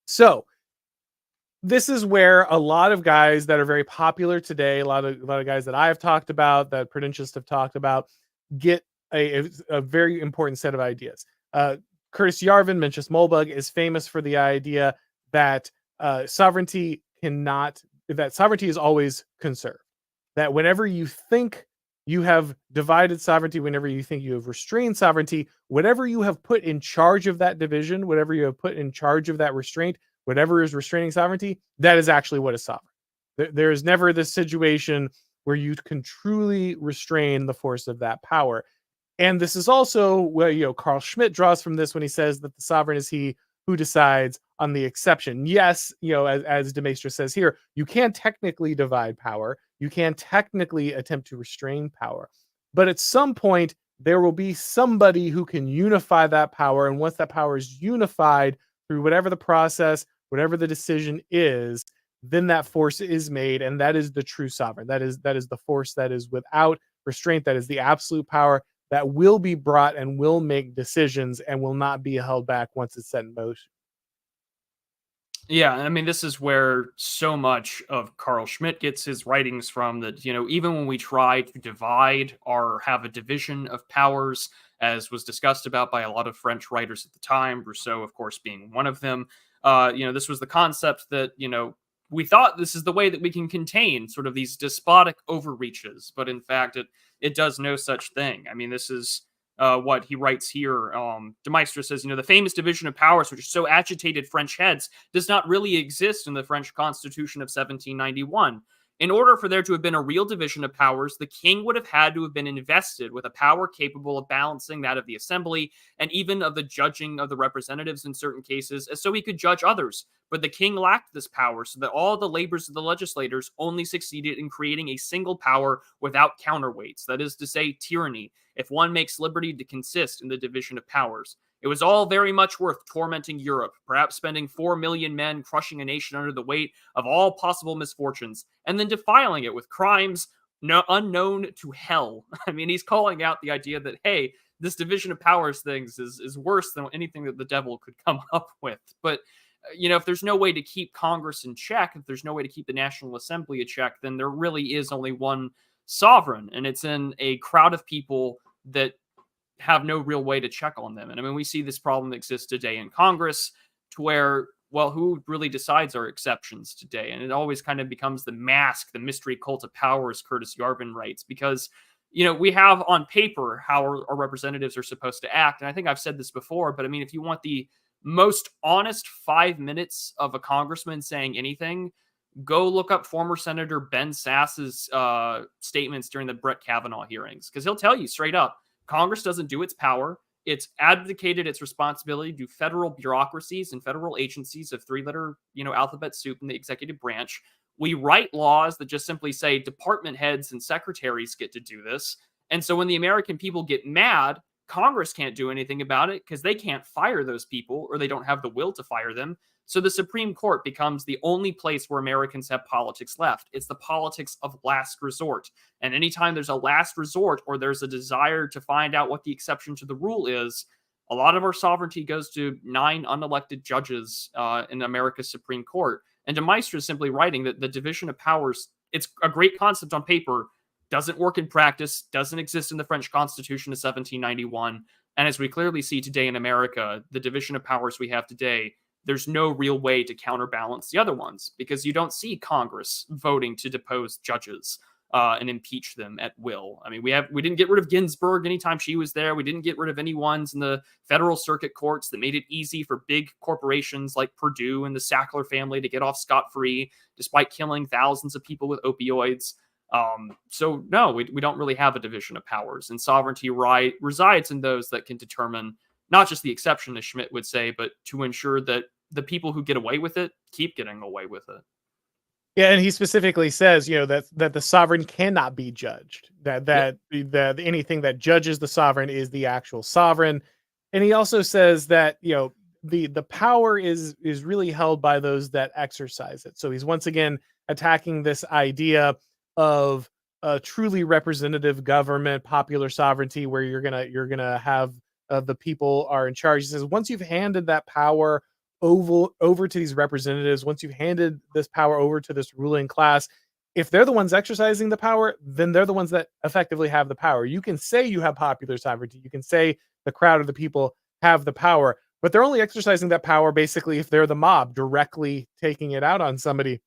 So this is where a lot of guys that are very popular today, a lot of guys that I've talked about, that Prudentialists have talked about, get a very important set of ideas. Curtis Yarvin, Mencius Moldbug, is famous for the idea that sovereignty is always conserved. That whenever you think You have divided sovereignty whenever you think you have restrained sovereignty. Whatever you have put in charge of that division, whatever you have put in charge of that restraint, whatever is restraining sovereignty, that is actually what is sovereign. There is never this situation where you can truly restrain the force of that power. And this is also where, Carl Schmitt draws from this when he says that the sovereign is he who decides on the exception. Yes, as de Maistre says here, you can technically divide power. You can technically attempt to restrain power. But at some point, there will be somebody who can unify that power. And once that power is unified through whatever the process, whatever the decision is, then that force is made. And that is the true sovereign. That is the force that is without restraint. That is the absolute power that will be brought and will make decisions and will not be held back once it's set in motion. Yeah, I mean, this is where so much of Carl Schmitt gets his writings from, that, even when we try to divide or have a division of powers, as was discussed about by a lot of French writers at the time, Rousseau, of course, being one of them, this was the concept that, we thought this is the way that we can contain sort of these despotic overreaches, but in fact, it does no such thing. I mean, this is what he writes here. De Maistre says, the famous division of powers, which so agitated French heads, does not really exist in the French Constitution of 1791. In order for there to have been a real division of powers, the king would have had to have been invested with a power capable of balancing that of the assembly and even of the judging of the representatives in certain cases, as so he could judge others. But the king lacked this power, so that all the labors of the legislators only succeeded in creating a single power without counterweights, that is to say, tyranny, if one makes liberty to consist in the division of powers. It was all very much worth tormenting Europe, perhaps spending 4 million men crushing a nation under the weight of all possible misfortunes, and then defiling it with crimes unknown to hell. I mean, he's calling out the idea that, hey, this division of powers things is worse than anything that the devil could come up with. But, if there's no way to keep Congress in check, if there's no way to keep the National Assembly in check, then there really is only one sovereign, and it's in a crowd of people that have no real way to check on them. And I mean, we see this problem exist today in Congress, to where, well, who really decides our exceptions today? And it always kind of becomes the mask, the mystery cult of power, as Curtis Yarvin writes, because, we have on paper how our representatives are supposed to act. And I think I've said this before, but I mean, if you want the most honest 5 minutes of a congressman saying anything, go look up former Senator Ben Sass's statements during the Brett Kavanaugh hearings, because he'll tell you straight up, Congress doesn't do its power. It's abdicated its responsibility to federal bureaucracies and federal agencies of three-letter, alphabet soup in the executive branch. We write laws that just simply say department heads and secretaries get to do this. And so when the American people get mad, Congress can't do anything about it because they can't fire those people, or they don't have the will to fire them. So the Supreme Court becomes the only place where Americans have politics left. It's the politics of last resort. And anytime there's a last resort, or there's a desire to find out what the exception to the rule is, a lot of our sovereignty goes to 9 unelected judges in America's Supreme Court. And de Maistre is simply writing that the division of powers, it's a great concept on paper, doesn't work in practice, doesn't exist in the French Constitution of 1791. And as we clearly see today in America, the division of powers we have today, there's no real way to counterbalance the other ones, because you don't see Congress voting to depose judges and impeach them at will. I mean, we didn't get rid of Ginsburg anytime she was there. We didn't get rid of any ones in the federal circuit courts that made it easy for big corporations like Purdue and the Sackler family to get off scot-free, despite killing thousands of people with opioids. So no, we don't really have a division of powers, and sovereignty resides in those that can determine not just the exception, as Schmitt would say, but to ensure that the people who get away with it keep getting away with it. Yeah, and he specifically says, that the sovereign cannot be judged. That anything that judges the sovereign is the actual sovereign. And he also says that, the power is really held by those that exercise it. So he's once again attacking this idea of a truly representative government, popular sovereignty, where you're gonna have the people are in charge. He says once you've handed that power over to these representatives, once you've handed this power over to this ruling class, if they're the ones exercising the power, then they're the ones that effectively have the power. You can say you have popular sovereignty, you can say the crowd of the people have the power, but they're only exercising that power basically if they're the mob directly taking it out on somebody.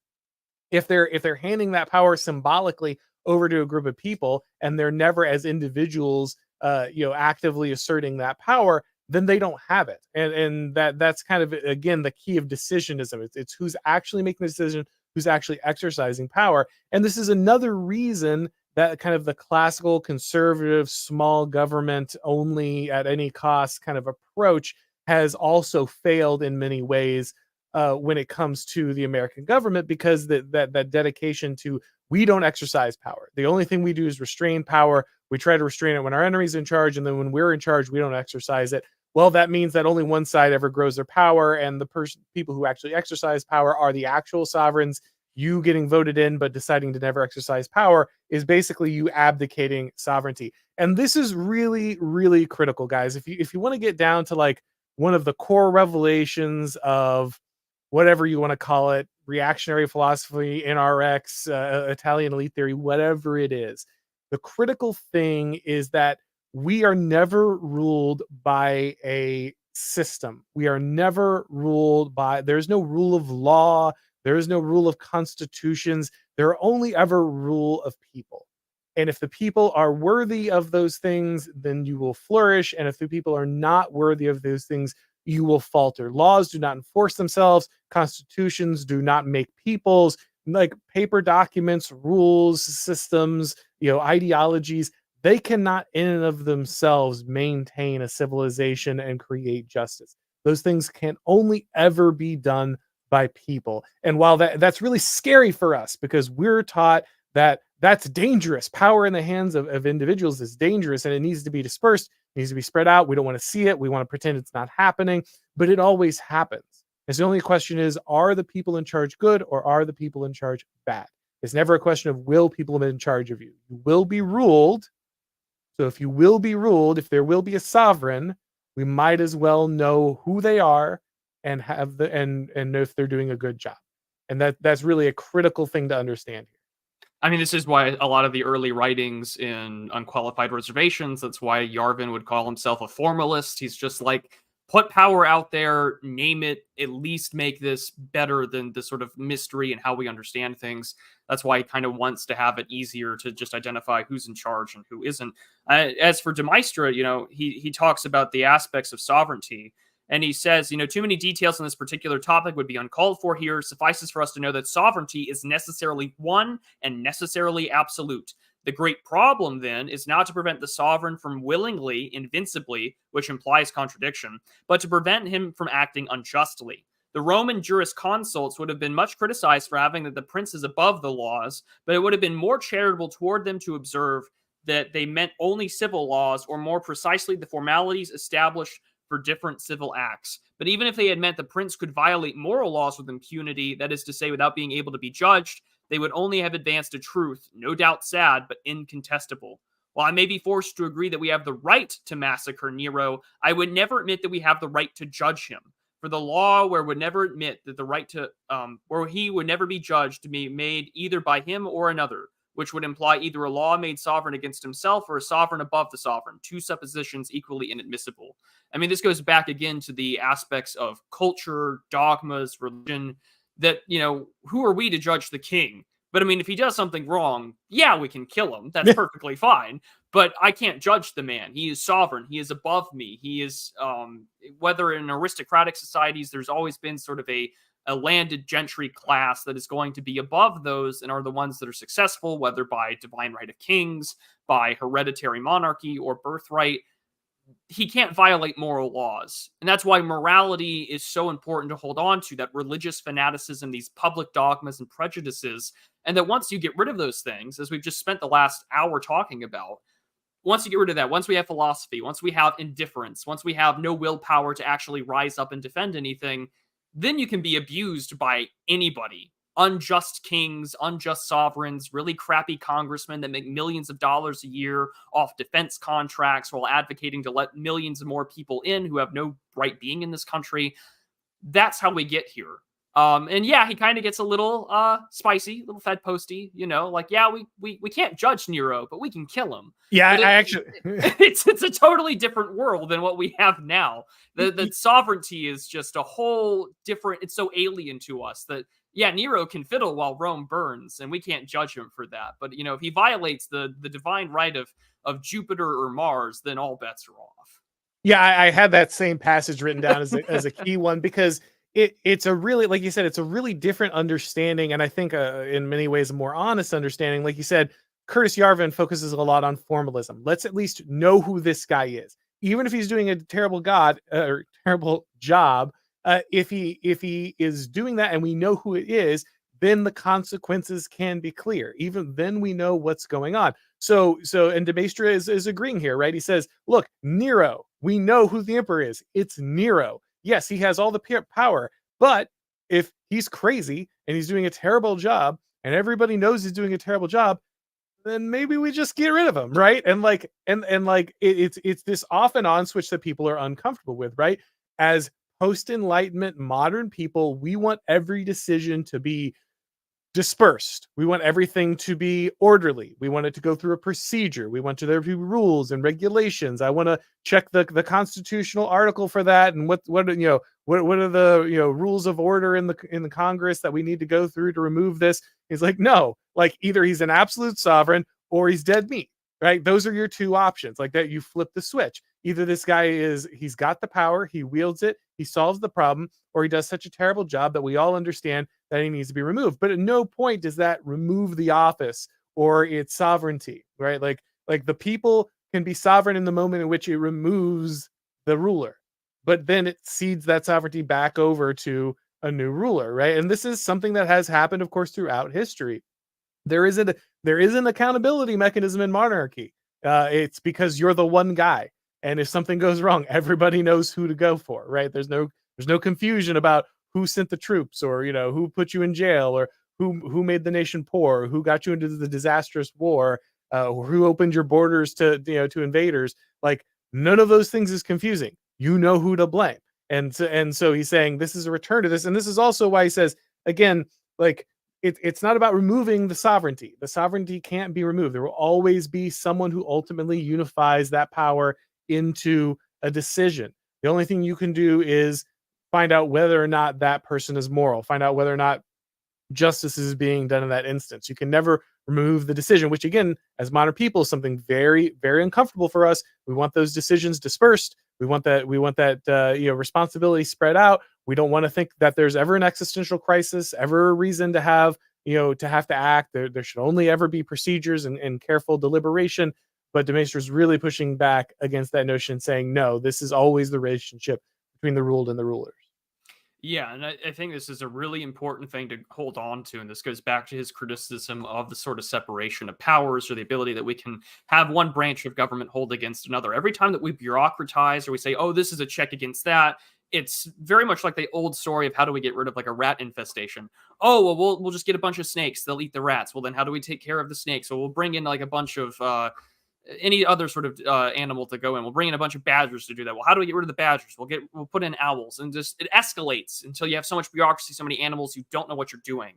If they're handing that power symbolically over to a group of people, and they're never as individuals, actively asserting that power, then they don't have it. And that's kind of, again, the key of decisionism. It's who's actually making the decision, who's actually exercising power. And this is another reason that kind of the classical conservative small government only at any cost kind of approach has also failed in many ways when it comes to the American government, because that dedication to, we don't exercise power. The only thing we do is restrain power. We try to restrain it when our enemy's in charge, and then when we're in charge, we don't exercise it. Well, that means that only one side ever grows their power, and the people who actually exercise power are the actual sovereigns. You getting voted in but deciding to never exercise power is basically you abdicating sovereignty. And this is really, really critical, guys. If you want to get down to like one of the core revelations of whatever you want to call it, reactionary philosophy, NRX, Italian elite theory, whatever it is, the critical thing is that we are never ruled by a system. We are never ruled by, there's no rule of law. There is no rule of constitutions. There are only ever rule of people. And if the people are worthy of those things, then you will flourish. And if the people are not worthy of those things, you will falter. Laws do not enforce themselves. Constitutions do not make peoples. Like paper documents, rules, systems, ideologies, they cannot in and of themselves maintain a civilization and create justice. Those things can only ever be done by people. And while that's really scary for us, because we're taught that that's dangerous. Power in the hands of individuals is dangerous, and it needs to be dispersed, it needs to be spread out. We don't want to see it. We want to pretend it's not happening, but it always happens. It's the only question is, are the people in charge good, or are the people in charge bad? It's never a question of will people be in charge of you. You will be ruled. So if you will be ruled, if there will be a sovereign, we might as well know who they are and have and know if they're doing a good job. And that's really a critical thing to understand here. I mean, this is why a lot of the early writings in Unqualified Reservations, that's why Yarvin would call himself a formalist. He's just like, put power out there, name it, at least make this better than the sort of mystery and how we understand things. That's why he kind of wants to have it easier to just identify who's in charge and who isn't. As for de Maistre, he talks about the aspects of sovereignty. And he says, too many details on this particular topic would be uncalled for here. Suffices for us to know that sovereignty is necessarily one and necessarily absolute. The great problem, then, is not to prevent the sovereign from willingly, invincibly, which implies contradiction, but to prevent him from acting unjustly. The Roman jurisconsults would have been much criticized for having that the prince is above the laws, but it would have been more charitable toward them to observe that they meant only civil laws, or more precisely the formalities established for different civil acts. But even if they had meant the prince could violate moral laws with impunity, that is to say, without being able to be judged, they would only have advanced a truth, no doubt sad, but incontestable. While I may be forced to agree that we have the right to massacre Nero, I would never admit that we have the right to judge him. For the law would never admit that the right to, where he would never be judged to be made either by him or another, which would imply either a law made sovereign against himself or a sovereign above the sovereign, two suppositions equally inadmissible. I mean, this goes back again to the aspects of culture, dogmas, religion, that, who are we to judge the king? But I mean, if he does something wrong, yeah, we can kill him. That's perfectly fine. But I can't judge the man. He is sovereign. He is above me. He is, whether in aristocratic societies, there's always been sort of a landed gentry class that is going to be above those and are the ones that are successful, whether by divine right of kings, by hereditary monarchy, or birthright. He can't violate moral laws. And that's why morality is so important to hold on to, that religious fanaticism, these public dogmas and prejudices. And that once you get rid of those things, as we've just spent the last hour talking about, once you get rid of that, once we have philosophy, once we have indifference, once we have no willpower to actually rise up and defend anything, then you can be abused by anybody. Unjust kings, unjust sovereigns, really crappy congressmen that make millions of dollars a year off defense contracts while advocating to let millions of more people in who have no right being in this country. That's how we get here. And yeah, he kind of gets a little spicy, a little Fed posty, like, yeah, we can't judge Nero, but we can kill him. Yeah, I actually it's a totally different world than what we have now. The sovereignty is just a whole different, it's so alien to us that yeah, Nero can fiddle while Rome burns, and we can't judge him for that. But if he violates the divine right of Jupiter or Mars, then all bets are off. Yeah, I had that same passage written down as a key one because it's a really, like you said, it's a really different understanding, and I think in many ways a more honest understanding. Like you said, Curtis Yarvin focuses a lot on formalism. Let's at least know who this guy is, even if he's doing a terrible or terrible job. If he is doing that, and we know who it is, then the consequences can be clear. Even then, we know what's going on. And de Maistre is agreeing here, right? He says, look, Nero, we know who the emperor is. It's Nero. Yes, he has all the power, but if he's crazy and he's doing a terrible job and everybody knows he's doing a terrible job, then maybe we just get rid of him, right? It's this off and on switch that people are uncomfortable with, right? As post-enlightenment modern people, we want every decision to be dispersed. We want everything to be orderly. We want it to go through a procedure. We want there to be rules and regulations. I want to check the constitutional article for that, and what are the rules of order in the Congress that we need to go through to remove this. He's like, no, like either he's an absolute sovereign or he's dead meat, right? Those are your two options. Like that, you flip the switch. Either this guy he's got the power, he wields it, he solves the problem, or he does such a terrible job that we all understand that he needs to be removed. But at no point does that remove the office or its sovereignty, right? Like the people can be sovereign in the moment in which it removes the ruler, but then it cedes that sovereignty back over to a new ruler, right? And this is something that has happened, of course, throughout history. There is an accountability mechanism in monarchy. It's because you're the one guy, and if something goes wrong, everybody knows who to go for, right? There's no confusion about who sent the troops, or who put you in jail, or who made the nation poor, or who got you into the disastrous war, or who opened your borders to invaders. Like, none of those things is confusing. You know who to blame. And so he's saying this is a return to this, and this is also why he says, again, like, it's not about removing the sovereignty. The sovereignty can't be removed. There will always be someone who ultimately unifies that power into a decision. The only thing you can do is find out whether or not that person is moral, find out whether or not justice is being done in that instance. You can never remove the decision, which again, as modern people, is something very, very uncomfortable for us. We want those decisions dispersed. We want that responsibility spread out. We don't want to think that there's ever an existential crisis, ever a reason to have to act. There should only ever be procedures and careful deliberation. But de Maistre is really pushing back against that notion, saying, no, this is always the relationship between the ruled and the rulers. Yeah, and I think this is a really important thing to hold on to, and this goes back to his criticism of the sort of separation of powers, or the ability that we can have one branch of government hold against another. Every time that we bureaucratize or we say, oh, this is a check against that, it's very much like the old story of how do we get rid of like a rat infestation. Oh, well, we'll just get a bunch of snakes. They'll eat the rats. Well, then how do we take care of the snakes? So we'll bring in like a bunch of any other sort of animal to go in. We'll bring in a bunch of badgers to do that. Well, how do we get rid of the badgers? We'll put in owls, and just it escalates until you have so much bureaucracy, so many animals, you don't know what you're doing.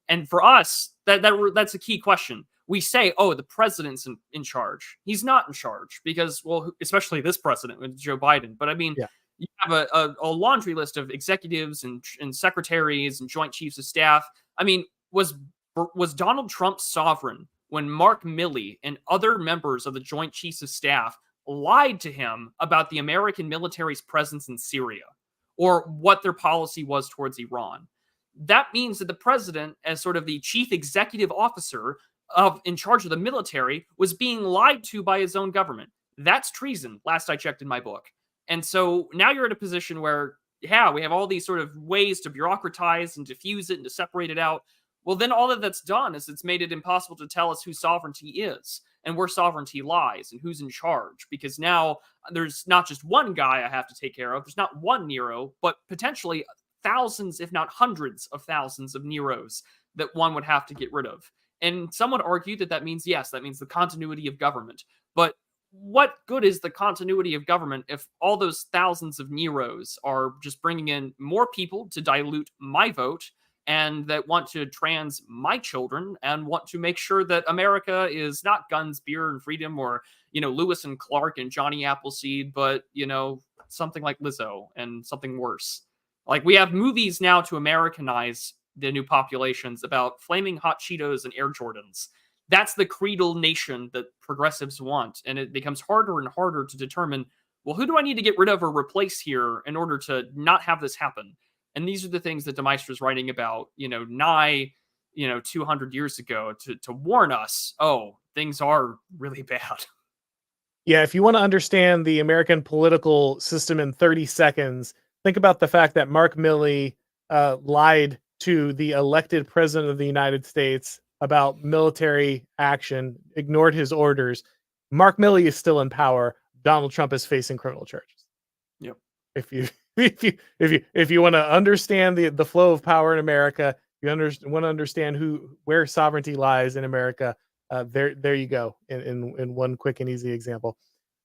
And for us, that's a key question. We say, oh, the president's in charge. He's not in charge because, well, especially this president with Joe Biden. But I mean, Yeah. you have a laundry list of executives and secretaries and joint chiefs of staff. I mean, was Donald Trump sovereign when Mark Milley and other members of the Joint Chiefs of Staff lied to him about the American military's presence in Syria, or what their policy was towards Iran? That means that the president, as sort of the chief executive officer in charge of the military, was being lied to by his own government. That's treason, last I checked in my book. And so now you're in a position where, yeah, we have all these sort of ways to bureaucratize and diffuse it and to separate it out. Well, then all that that's done is it's made it impossible to tell us who sovereignty is and where sovereignty lies and who's in charge. Because now there's not just one guy I have to take care of. There's not one Nero, but potentially thousands, if not hundreds of thousands of Neros that one would have to get rid of. And some would argue that means, yes, that means the continuity of government. But what good is the continuity of government if all those thousands of Neros are just bringing in more people to dilute my vote, and that want to trans my children, and want to make sure that America is not guns, beer, and freedom, or, Lewis and Clark and Johnny Appleseed, but, something like Lizzo and something worse. Like, we have movies now to Americanize the new populations about flaming hot Cheetos and Air Jordans. That's the creedal nation that progressives want. And it becomes harder and harder to determine, well, who do I need to get rid of or replace here in order to not have this happen? And these are the things that de Maistre is writing about, 200 years ago to warn us, oh, things are really bad. Yeah, if you want to understand the American political system in 30 seconds, think about the fact that Mark Milley lied to the elected president of the United States about military action, ignored his orders. Mark Milley is still in power. Donald Trump is facing criminal charges. Yep. If you if you want to understand the flow of power in America, you want to understand where sovereignty lies in America. There you go in one quick and easy example.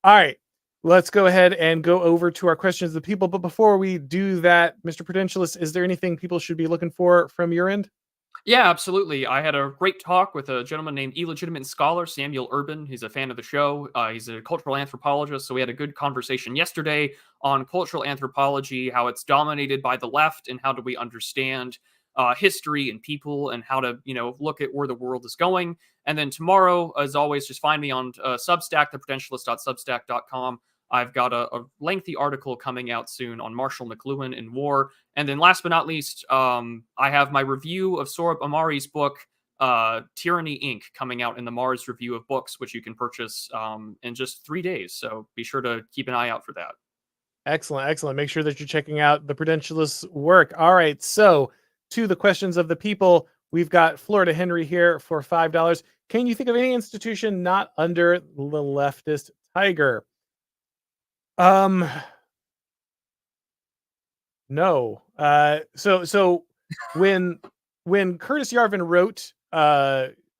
All right, let's go ahead and go over to our questions of the people. But before we do that, Mr. Prudentialist, is there anything people should be looking for from your end? Yeah, absolutely. I had a great talk with a gentleman named illegitimate scholar Samuel Urban. He's a fan of the show. He's a cultural anthropologist. So we had a good conversation yesterday on cultural anthropology, how it's dominated by the left, and how do we understand history and people, and how to look at where the world is going. And then tomorrow, as always, just find me on Substack, theprudentialist.substack.com. I've got a lengthy article coming out soon on Marshall McLuhan and war. And then last but not least, I have my review of Sohrab Ahmari's book, Tyranny Inc., coming out in the Mars Review of Books, which you can purchase in just 3 days. So be sure to keep an eye out for that. Excellent, excellent. Make sure that you're checking out the Prudentialist's work. All right, so to the questions of the people, we've got Florida Henry here for $5. Can you think of any institution not under the leftist tiger? No. So when Curtis Yarvin wrote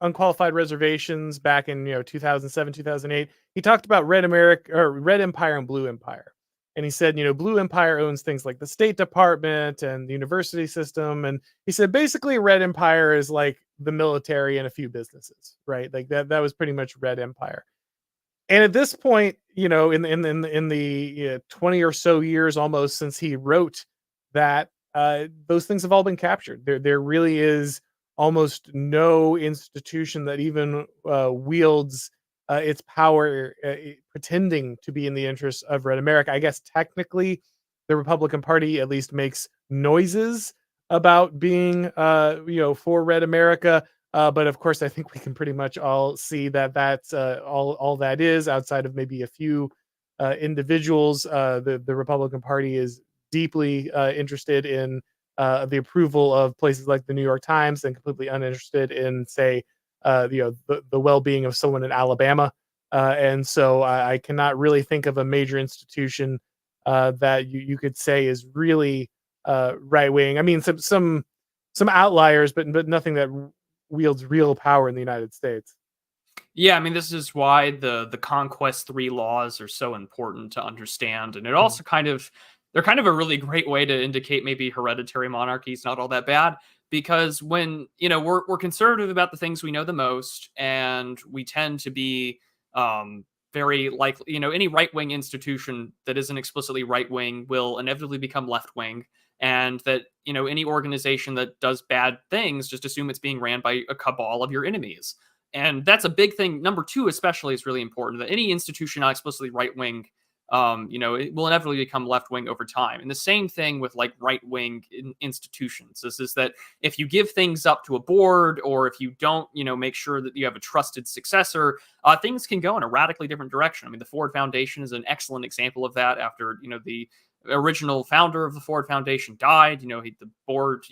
Unqualified Reservations back in 2007, 2008, he talked about Red America or Red Empire and Blue Empire. And he said, Blue Empire owns things like the State Department and the university system. And he said basically Red Empire is like the military and a few businesses, right? Like that was pretty much Red Empire. And at this point, in the 20 or so years almost since he wrote that, those things have all been captured. There really is almost no institution that even wields its power pretending to be in the interests of Red America. I guess technically, the Republican Party at least makes noises about being, for Red America. But of course, I think we can pretty much all see that that's all that is, outside of maybe a few individuals. The Republican Party is deeply interested in the approval of places like the New York Times, and completely uninterested in, say, the well-being of someone in Alabama. And so I cannot really think of a major institution that you could say is really right wing. I mean, some outliers, but nothing that wields real power in the United States. Yeah, I mean, this is why the Conquest 3 laws are so important to understand. And it also they're kind of a really great way to indicate maybe hereditary monarchy is not all that bad. Because when, we're conservative about the things we know the most, and we tend to be very likely, any right-wing institution that isn't explicitly right-wing will inevitably become left-wing. And that, any organization that does bad things, just assume it's being ran by a cabal of your enemies. And that's a big thing. Number two, especially, is really important, that any institution not explicitly right wing, it will inevitably become left wing over time. And the same thing with like right wing institutions. This is that if you give things up to a board, or if you don't, make sure that you have a trusted successor, things can go in a radically different direction. I mean, the Ford Foundation is an excellent example of that. After the original founder of the Ford Foundation died, the board,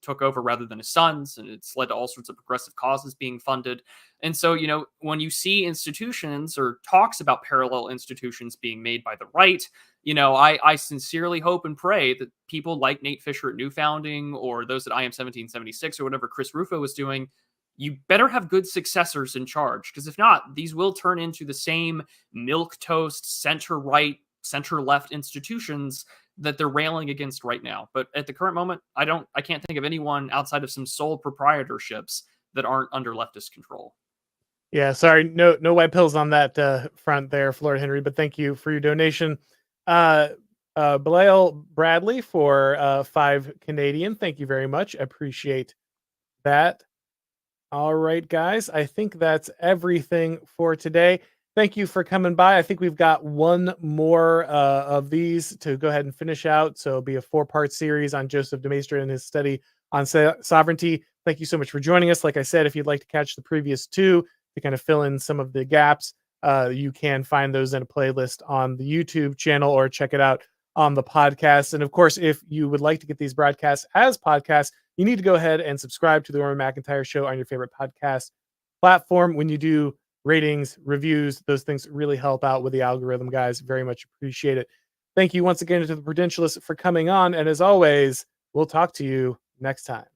took over rather than his sons, and it's led to all sorts of progressive causes being funded. And so, when you see institutions or talks about parallel institutions being made by the right, I sincerely hope and pray that people like Nate Fisher at New Founding, or those at IM 1776, or whatever Chris Rufo was doing, you better have good successors in charge. Because if not, these will turn into the same milquetoast, center-right, center-left institutions that they're railing against right now. But at the current moment, I can't think of anyone outside of some sole proprietorships that aren't under leftist control. Yeah, sorry, no white pills on that front there, Florida Henry. But thank you for your donation. Blaile Bradley for 5 Canadian. Thank you very much. Appreciate that. All right, guys. I think that's everything for today. Thank you for coming by. I think we've got one more of these to go ahead and finish out. So it'll be a 4-part series on Joseph de Maistre and his study on sovereignty. Thank you so much for joining us. Like I said, if you'd like to catch the previous 2 to kind of fill in some of the gaps, you can find those in a playlist on the YouTube channel or check it out on the podcast. And of course, if you would like to get these broadcasts as podcasts, you need to go ahead and subscribe to the Auron MacIntyre Show on your favorite podcast platform. When you do ratings, reviews, those things really help out with the algorithm, guys. Very much appreciate it. Thank you once again to the Prudentialist for coming on. And as always, we'll talk to you next time.